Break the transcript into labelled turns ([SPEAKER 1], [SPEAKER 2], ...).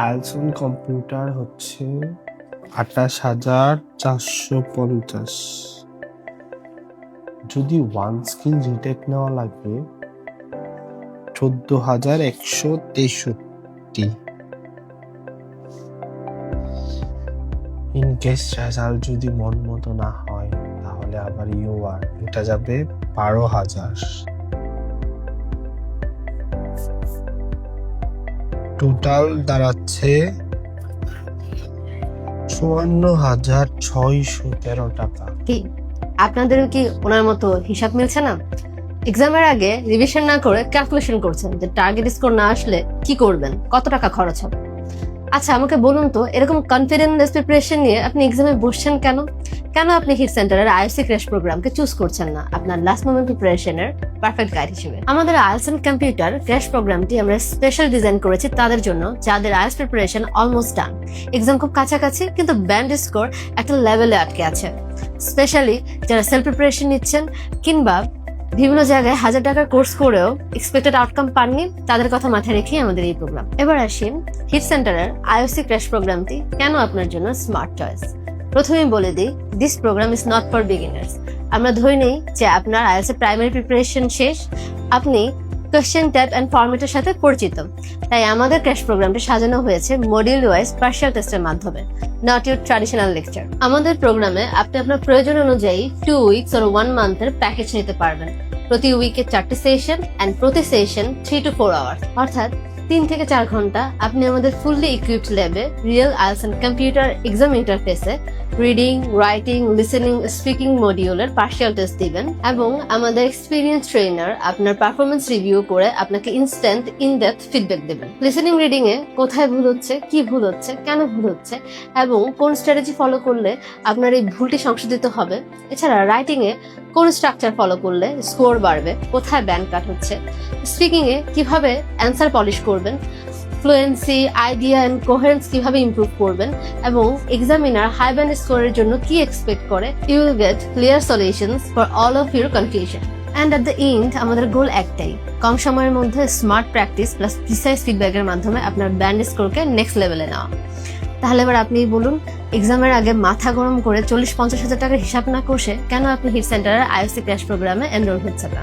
[SPEAKER 1] IELTS computer হচ্ছে ২৮,৪৫০। যদি one skill retake নেওয়া লাগবে ১৪,১৬৩। ইন কেস রেজাল্ট যদি মন মতো না হয় তাহলে আবার ইউআর এটা যাবে ১২,০০০। টোটাল দাঁড়াচ্ছে ৫৪,৬১৩ টাকা।
[SPEAKER 2] কি আপনাদেরও কি ওনার মতো হিসাব মিলছে না? এক্সামের আগে রিভিশন না করে ক্যালকুলেশন করছেন যে টার্গেট স্কোর না আসলে কি করবেন, কত টাকা খরচ হবে। আচ্ছা আমাকে বলুন তো, এরকম কনফিডেন্স প্রিপারেশন নিয়ে আপনি এক্সামে বসছেন কেন? কেন আপনি হিট সেন্টারের আইএলটিএস ক্র্যাশ প্রোগ্রামকে চুজ করছেন না আপনার লাস্ট মোমেন্ট প্রিপারেশনের পারফেক্ট গাইড হিসেবে? আমাদের আইএলটিএস কম্পিউটার ক্র্যাশ প্রোগ্রামটি আমরা স্পেশাল ডিজাইন করেছি তাদের জন্য যাদের IELTS preparation almost done, exam খুব কাছাকাছি কিন্তু ব্যান্ড স্কোর একটা লেভেলে আটকে আছে। স্পেশালি যারা সেলফ প্রিপারেশন নিচ্ছেন কিংবা বিভিন্ন জায়গায় ১,০০০ টাকার কোর্স করেও এক্সপেক্টেড আউটকাম পাননি, তাদের কথা মাথায় রেখেই আমাদের এই প্রোগ্রাম। এবার আসি হিট সেন্টারের আইওসি ক্র্যাশ প্রোগ্রামটি কেন আপনার জন্য স্মার্ট চয়েস। প্রথমেই বলে দিই, this programme is not for beginners. আমরা ধরে নেই যে আপনার আইএলটিএস প্রাইমারি প্রিপারেশন শেষ, আপনি কোয়েশ্চেন টাইপ এন্ড ফরম্যাটের সাথে পরিচিত, তাই আমাদের ক্র্যাশ প্রোগ্রামটি সাজানো হয়েছে মডিউল ওয়াইজ পার্শিয়াল টেস্টের মাধ্যমে, নট ইউর ট্র্যাডিশনাল লেকচার। আমাদের প্রোগ্রামে আপনি আপনার প্রয়োজন অনুযায়ী 2 উইকস আর 1 মান্থের প্যাকেজ নিতে পারবেন। প্রতি উইকে 4টি সেশন এন্ড প্রতি সেশন 3 to 4 আওয়ার, অর্থাৎ 3 থেকে 4 ঘন্টা আপনি আমাদের ফুললি ইকুইপড ল্যাবে রিয়েল আইএলটিএস কম্পিউটার এক্সাম ইন্টারফেসে রিডিং, রাইটিং, লিসেনিং, স্পিকিং মডিউলের পার্শিয়াল টেস্ট দিবেন এবং আমাদের এক্সপিরিয়েন্স ট্রেনার আপনার পারফরমেন্স রিভিউ করে আপনাকে ইনস্ট্যান্ট ইন ডেপথ ফিডব্যাক দেবেন। লিসেনিং রিডিং এ কোথায় ভুল হচ্ছে, কি ভুল হচ্ছে, কেন ভুল হচ্ছে এবং কোন স্ট্র্যাটেজি ফলো করলে আপনার এই ভুলটি সংশোধিত হবে। এছাড়া রাইটিং এ কোন স্ট্রাকচার ফলো করলে স্কোর বাড়বে, কোথায় ব্যান্ড কাট হচ্ছে, স্পিকিং এ কিভাবে অ্যান্সার পলিশ করবেন, ফ্লুয়েন্সি, আইডিয়া এন্ড কোহেরেন্স কিভাবে ইমপ্রুভ করবেন এবং এক্সামিনার হাই ব্যান্ড স্কোরের জন্য কি এক্সপেক্ট করে। You will get clear solutions for all of your confusion. And at the end আমাদের গোল একটাই, কম সময়ের মধ্যে স্মার্ট প্র্যাকটিস প্লাস প্রিসাইজ ফিডব্যাকের মাধ্যমে আপনার ব্যান্ড স্কোরকে নেক্সট লেভেলে নেওয়া। তাহলে এবার আপনি বলুন, এক্সামের আগে মাথা গরম করে ৪০-৫০ হাজার টাকার হিসাব না কষে কেন আপনি হিট সেন্টারের আইওসি ক্র্যাশ প্রোগ্রামে এনরোল হচ্ছে না?